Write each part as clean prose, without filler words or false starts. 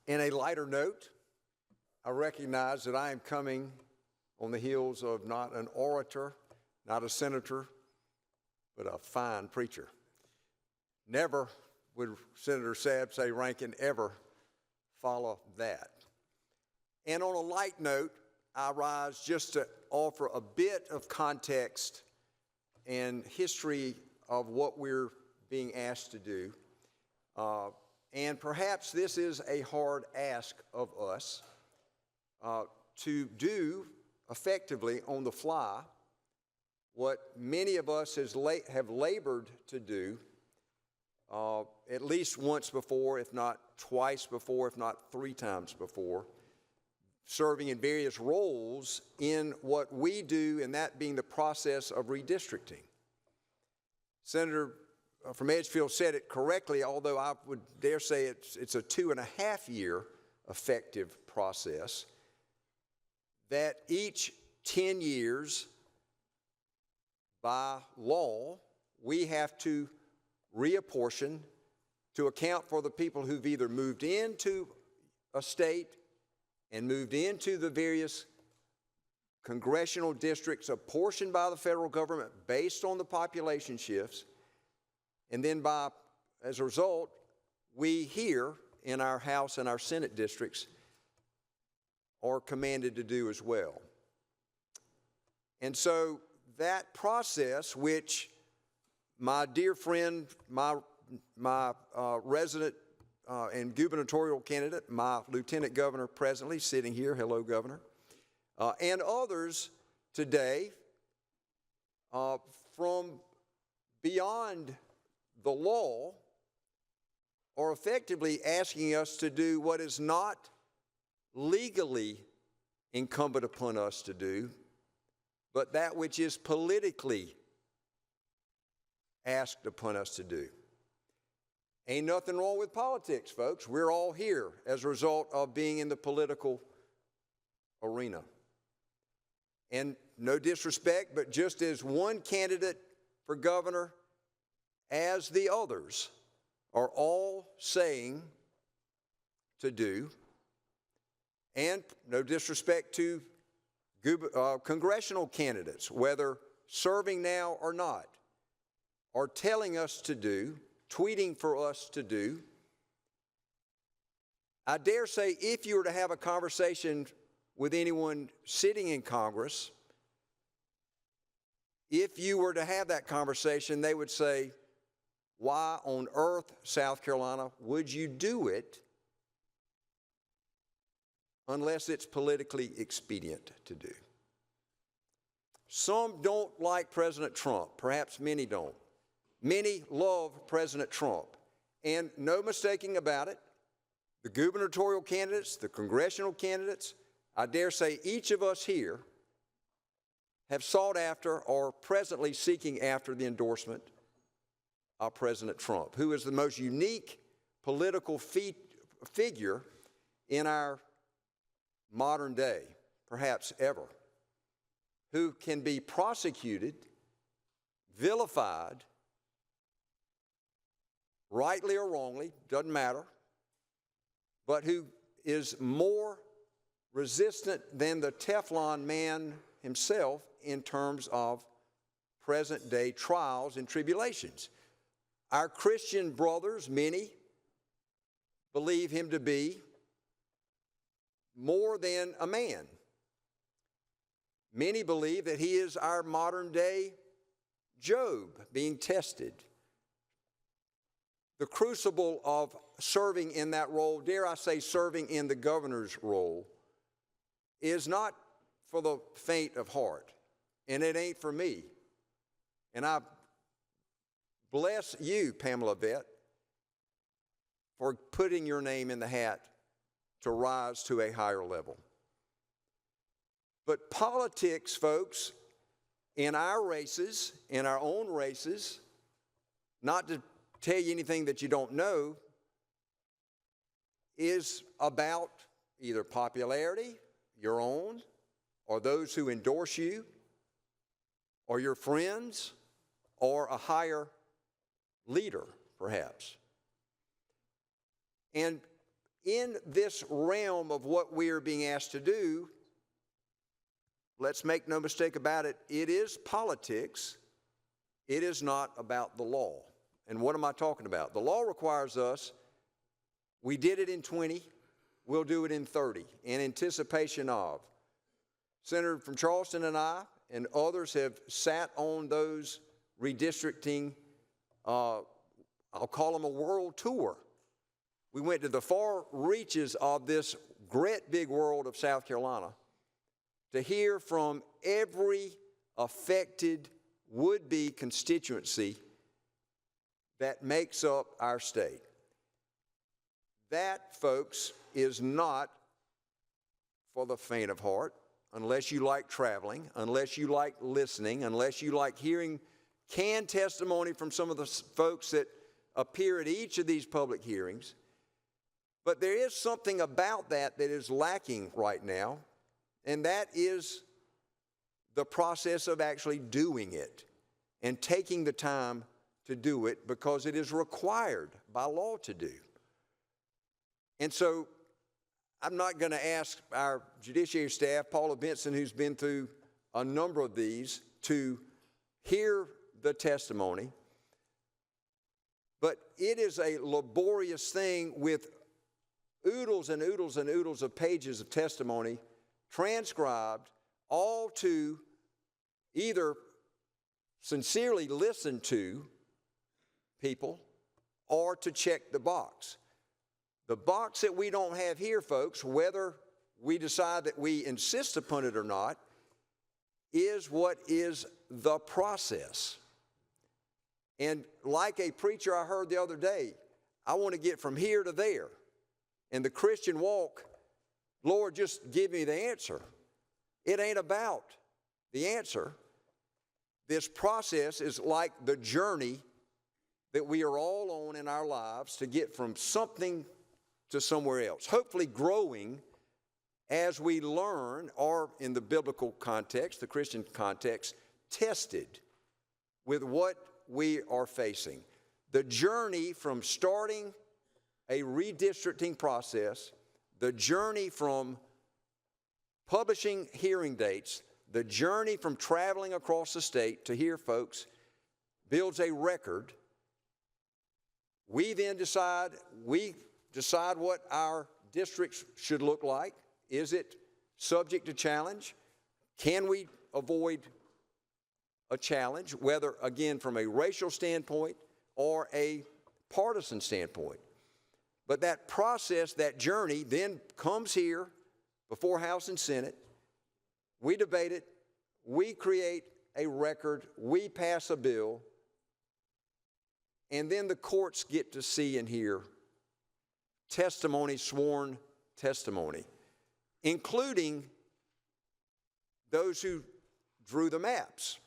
In a lighter note, I recognize that I am coming on the heels of not an orator, not a senator, but a fine preacher. Never would Senator Sabb say Rankin ever follow that. And on a light note, I rise just to offer a bit of context and history of what we're being asked to do. And perhaps this is a hard ask of us to do effectively on the fly what many of us have labored to do at least once before, if not twice before, if not 3 times before, serving in various roles in what we do, and that being the process of redistricting. Senator from Edgefield said it correctly, although I would dare say it's a 2.5-year effective process, that each 10 years by law we have to reapportion to account for the people who've either moved into a state and moved into the various congressional districts apportioned by the federal government based on the population shifts, and then as a result, we here in our House and our Senate districts are commanded to do as well. And so that process, which my dear friend, my resident and gubernatorial candidate, my lieutenant governor presently sitting here, hello governor, and others today from beyond the law are effectively asking us to do what is not legally incumbent upon us to do, but that which is politically asked upon us to do. Ain't nothing wrong with politics, folks. We're all here as a result of being in the political arena. And no disrespect, but just as one candidate for governor as the others are all saying to do, and no disrespect to congressional candidates, whether serving now or not, are telling us to do, tweeting for us to do. I dare say if you were to have a conversation with anyone sitting in Congress, if you were to have that conversation, they would say, why on earth, South Carolina, would you do it unless it's politically expedient to do? Some don't like President Trump. Perhaps many don't. Many love President Trump. And no mistaking about it, the gubernatorial candidates, the congressional candidates, I dare say each of us here have sought after or presently seeking after the endorsement of President Trump, who is the most unique political figure in our modern day, perhaps ever, who can be prosecuted, vilified, rightly or wrongly, doesn't matter, but who is more resistant than the Teflon man himself in terms of present-day trials and tribulations. Our Christian brothers, many, believe him to be more than a man. Many believe that he is our modern-day Job being tested. The crucible of serving in that role, dare I say serving in the governor's role, is not for the faint of heart, and it ain't for me. And I bless you, Pamela Vett, for putting your name in the hat to rise to a higher level. But politics, folks, in our races, in our own races, not to tell you anything that you don't know, is about either popularity, your own, or those who endorse you, or your friends, or a higher leader, perhaps. And in this realm of what we are being asked to do, let's make no mistake about it, it is politics. It is not about the law. And what am I talking about? The law requires us, we did it in 20, we'll do it in 30, in anticipation of. Senator from Charleston and I and others have sat on those redistricting, I'll call them a world tour. We went to the far reaches of this great big world of South Carolina to hear from every affected would-be constituency that makes up our state. That, folks, is not for the faint of heart, unless you like traveling, unless you like listening, unless you like hearing canned testimony from some of the folks that appear at each of these public hearings. But there is something about that that is lacking right now, and that is the process of actually doing it and taking the time to do it because it is required by law to do. And so I'm not going to ask our judiciary staff, Paula Benson, who's been through a number of these, to hear the testimony. But it is a laborious thing with oodles and oodles and oodles of pages of testimony transcribed, all to either sincerely listen to people or to check the box. The box that we don't have here, folks, whether we decide that we insist upon it or not, is what is the process. And like a preacher I heard the other day, I want to get from here to there. And the Christian walk, Lord, just give me the answer. It ain't about the answer. This process is like the journey that we are all on in our lives to get from something to somewhere else, hopefully growing as we learn, or in the biblical context, the Christian context, tested with what we are facing. The journey from starting a redistricting process, the journey from publishing hearing dates, the journey from traveling across the state to hear folks builds a record. We then decide what our districts should look like. Is it subject to challenge? Can we avoid a challenge, whether, again, from a racial standpoint or a partisan standpoint? But that process, that journey, then comes here before House and Senate. We debate it. We create a record. We pass a bill. And then the courts get to see and hear testimony, sworn testimony, including those who drew the maps.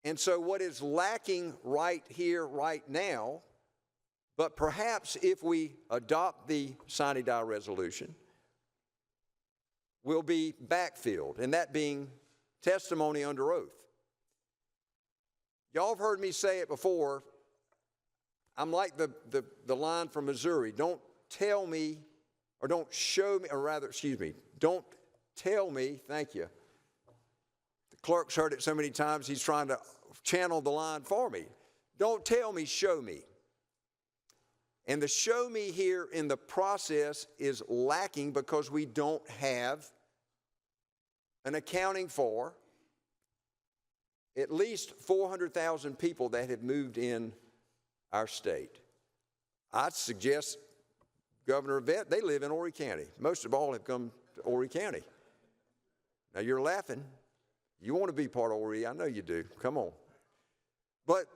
And so what is lacking right here, right now, but perhaps if we adopt the sine die resolution, will be backfilled, and that being testimony under oath. Y'all have heard me say it before. I'm like the line from Missouri. Don't tell me, or don't show me, or rather, excuse me, don't tell me, thank you. The clerk's heard it so many times, he's trying to channel the line for me. Don't tell me, show me. And the show me here in the process is lacking because we don't have an accounting for at least 400,000 people that have moved in our state. I'd suggest Governor Yvette, they live in Horry County. Most of all have come to Horry County. Now you're laughing. You want to be part of Horry, I know you do. Come on. But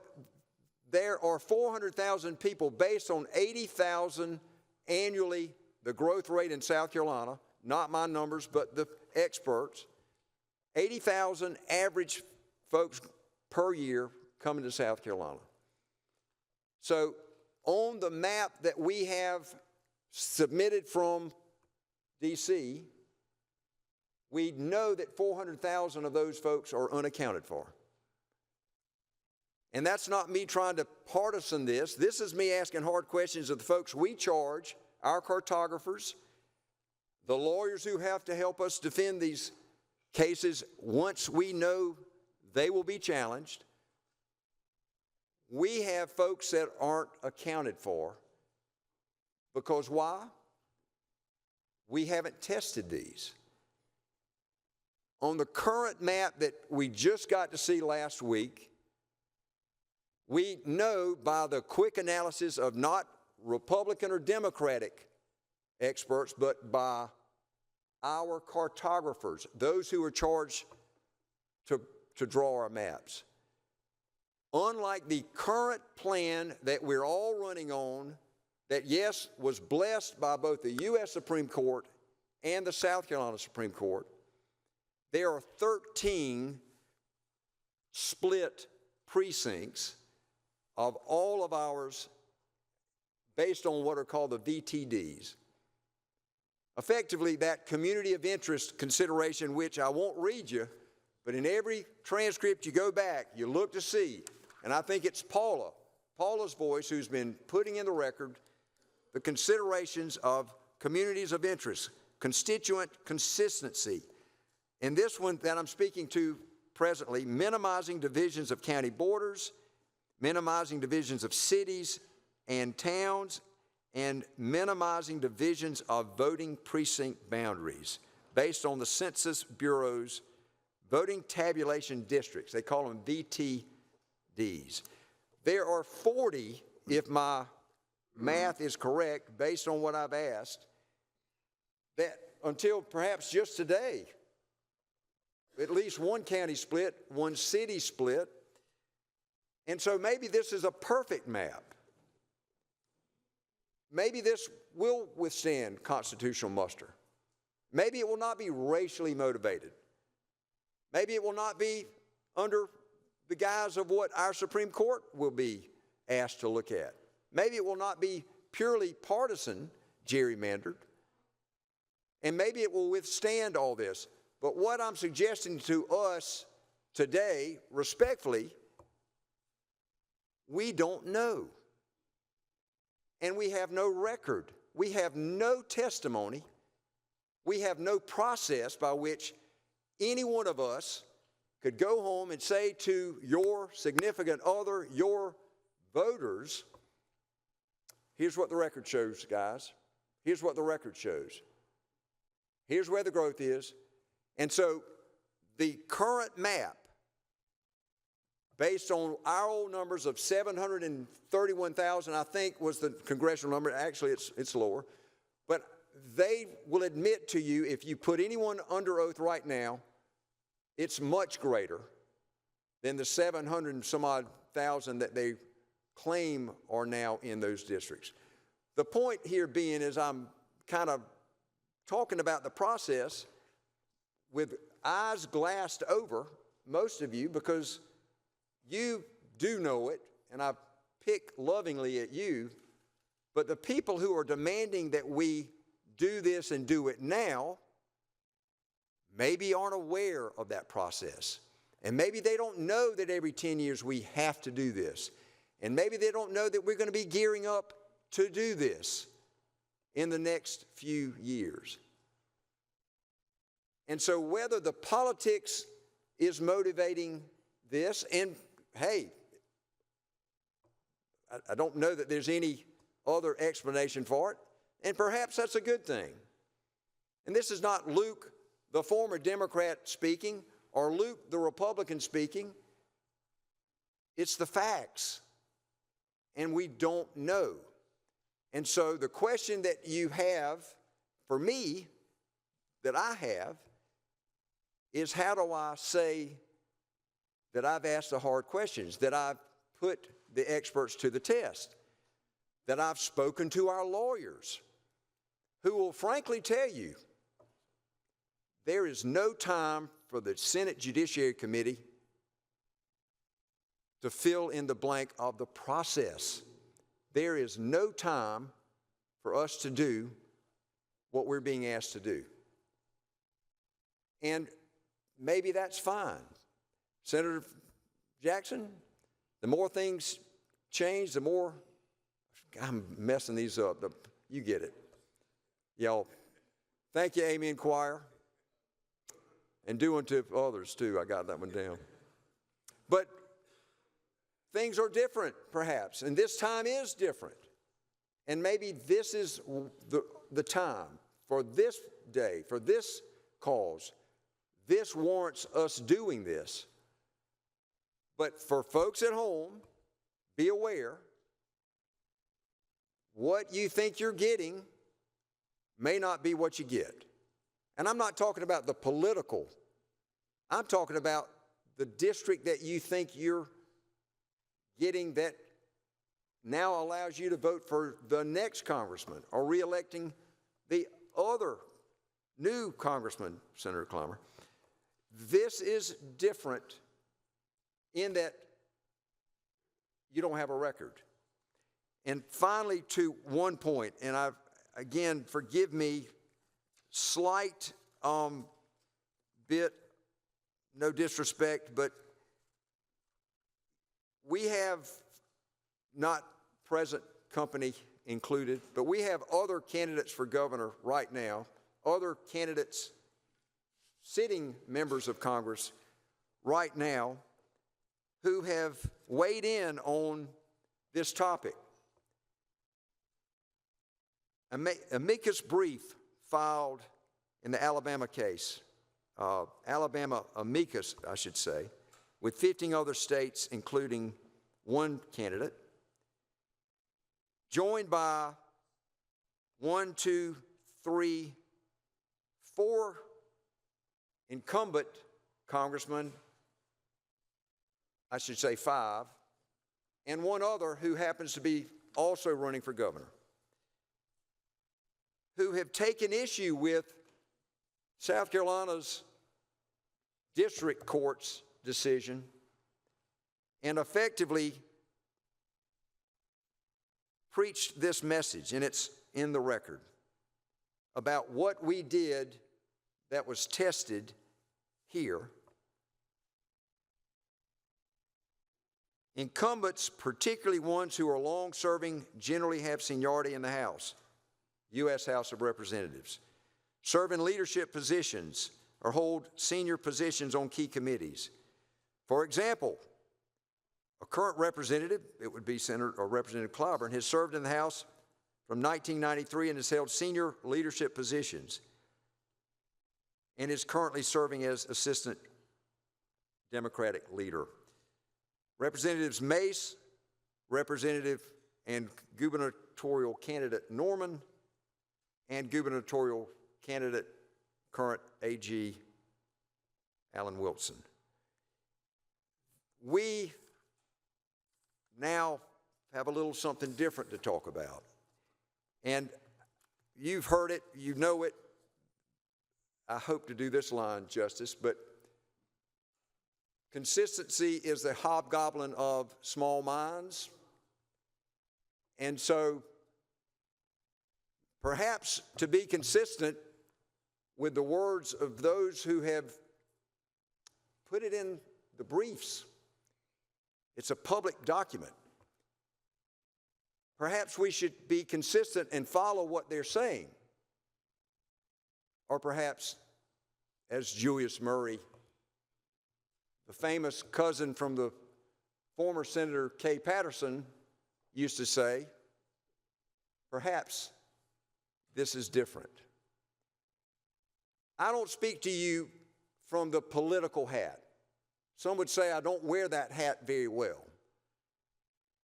there are 400,000 people based on 80,000 annually, the growth rate in South Carolina, not my numbers, but the experts, 80,000 average folks per year coming to South Carolina. So on the map that we have submitted from D.C., we know that 400,000 of those folks are unaccounted for. And that's not me trying to partisan this. This is me asking hard questions of the folks we charge our cartographers, the lawyers who have to help us defend these cases once we know they will be challenged. We have folks that aren't accounted for because why? We haven't tested these. On the current map that we just got to see last week, we know by the quick analysis of not Republican or Democratic experts, but by our cartographers, those who are charged to draw our maps. Unlike the current plan that we're all running on, that yes, was blessed by both the U.S. Supreme Court and the South Carolina Supreme Court, there are 13 split precincts of all of ours based on what are called the VTDs. Effectively, that community of interest consideration, which I won't read you, but in every transcript you go back, you look to see, and I think it's Paula's voice who's been putting in the record the considerations of communities of interest, constituent consistency. In this one that I'm speaking to presently, minimizing divisions of county borders, minimizing divisions of cities and towns, and minimizing divisions of voting precinct boundaries based on the Census Bureau's voting tabulation districts. They call them VTDs. There are 40, if my math is correct, based on what I've asked, that until perhaps just today, at least one county split, one city split. And so maybe this is a perfect map. Maybe this will withstand constitutional muster. Maybe it will not be racially motivated. Maybe it will not be under the guise of what our Supreme Court will be asked to look at. Maybe it will not be purely partisan gerrymandered. And maybe it will withstand all this. But what I'm suggesting to us today, respectfully, we don't know. And we have no record. We have no testimony. We have no process by which any one of us could go home and say to your significant other, your voters, here's what the record shows, guys. Here's what the record shows. Here's where the growth is. And so the current map, based on our old numbers of 731,000, I think was the congressional number. Actually, it's lower. But they will admit to you, if you put anyone under oath right now, it's much greater than the 700 and some odd thousand that they claim are now in those districts. The point here being is I'm kind of talking about the process with eyes glassed over, most of you, because you do know it, and I pick lovingly at you, but the people who are demanding that we do this and do it now maybe aren't aware of that process. And maybe they don't know that every 10 years we have to do this. And maybe they don't know that we're going to be gearing up to do this in the next few years. And so whether the politics is motivating this, and hey, I don't know that there's any other explanation for it, and perhaps that's a good thing. And this is not Luke, the former Democrat, speaking, or Luke, the Republican, speaking. It's the facts, and we don't know. And so the question that you have, for me, that I have, is how do I say that I've asked the hard questions, that I've put the experts to the test, that I've spoken to our lawyers, who will frankly tell you there is no time for the Senate Judiciary Committee to fill in the blank of the process. There is no time for us to do what we're being asked to do. And maybe that's fine. Senator Jackson, the more things change, the more, I'm messing these up, you get it. Y'all, thank you, Amen Choir. And do unto others, too. I got that one down. But things are different, perhaps, and this time is different. And maybe this is the time for this day, for this cause. This warrants us doing this. But for folks at home, be aware, what you think you're getting may not be what you get. And I'm not talking about the political. I'm talking about the district that you think you're getting that now allows you to vote for the next congressman or reelecting the other new congressman, Senator Clymer. This is different in that you don't have a record. And finally, to one point, and again, forgive me, slight bit, no disrespect, but we have, not present company included, but we have other candidates for governor right now, other candidates, sitting members of Congress right now, who have weighed in on this topic. Amicus brief filed in the Alabama case, Alabama amicus, I should say, with 15 other states, including one candidate, joined by 4 incumbent congressmen, I should say 5, and one other who happens to be also running for governor, who have taken issue with South Carolina's district court's decision and effectively preached this message, and it's in the record, about what we did that was tested here. Incumbents, particularly ones who are long-serving, generally have seniority in the House, U.S. House of Representatives, serve in leadership positions or hold senior positions on key committees. For example, a current representative, it would be Senator or Representative Clyburn, has served in the House from 1993 and has held senior leadership positions and is currently serving as Assistant Democratic Leader. Representatives Mace, Representative and gubernatorial candidate Norman, and gubernatorial candidate current AG Alan Wilson. We now have a little something different to talk about. And you've heard it, you know it. I hope to do this line justice, but consistency is the hobgoblin of small minds. And so perhaps to be consistent with the words of those who have put it in the briefs, it's a public document. Perhaps we should be consistent and follow what they're saying. Or perhaps, as Julius Murray, the famous cousin from the former Senator Kay Patterson, used to say, perhaps this is different. I don't speak to you from the political hat. Some would say I don't wear that hat very well.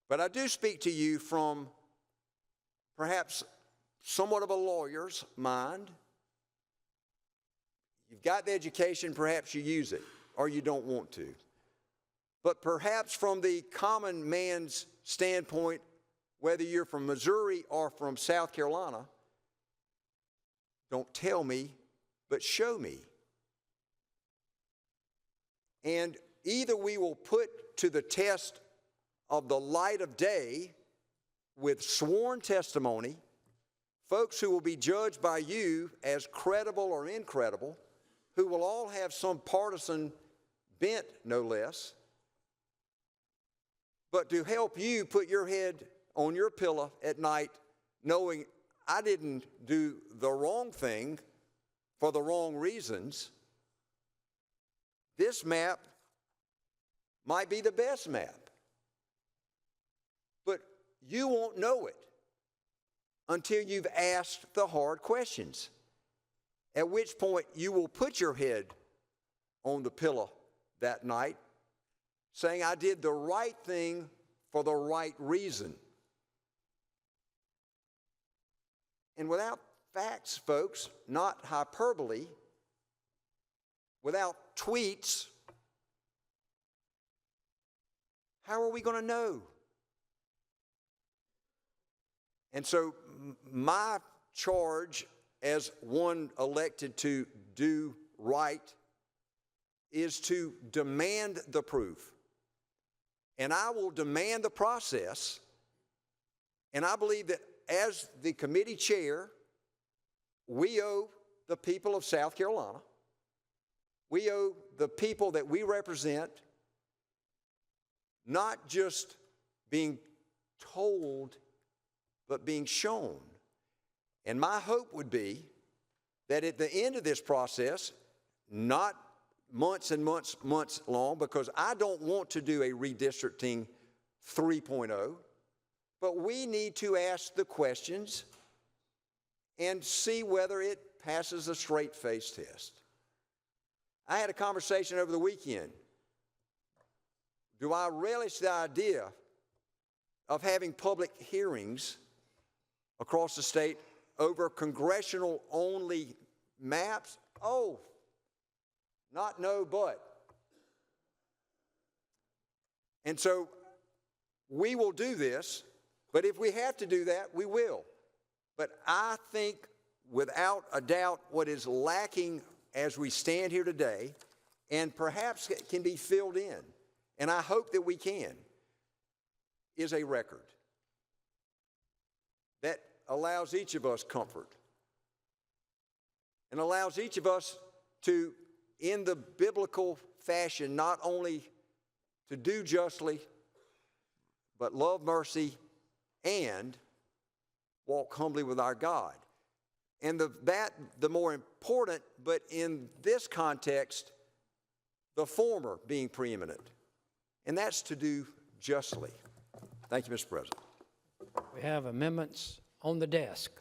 But I do speak to you from perhaps somewhat of a lawyer's mind. You've got the education, perhaps you use it, or you don't want to. But perhaps from the common man's standpoint, whether you're from Missouri or from South Carolina, don't tell me, but show me. And either we will put to the test of the light of day with sworn testimony, folks who will be judged by you as credible or incredible, who will all have some partisan bent, no less, but to help you put your head on your pillow at night knowing I didn't do the wrong thing for the wrong reasons, this map might be the best map. But you won't know it until you've asked the hard questions, at which point you will put your head on the pillow that night saying, I did the right thing for the right reason. And without facts, folks, not hyperbole, without tweets, how are we going to know? And so my charge as one elected to do right is to demand the proof. And I will demand the process. And I believe that as the committee chair, we owe the people of South Carolina, we owe the people that we represent, not just being told, but being shown. And my hope would be that at the end of this process, not months and months long, because I don't want to do a redistricting 3.0, but we need to ask the questions and see whether it passes a straight face test. I had a conversation over the weekend. Do I relish the idea of having public hearings across the state over congressional only maps? Oh, not no, but. And so we will do this, but if we have to do that, we will. But I think without a doubt what is lacking as we stand here today, and perhaps can be filled in, and I hope that we can, is a record that allows each of us comfort and allows each of us to, in the biblical fashion, not only to do justly, but love mercy and walk humbly with our God. And the more important, but in this context, the former being preeminent. And that's to do justly. Thank you, Mr. President. We have amendments on the desk.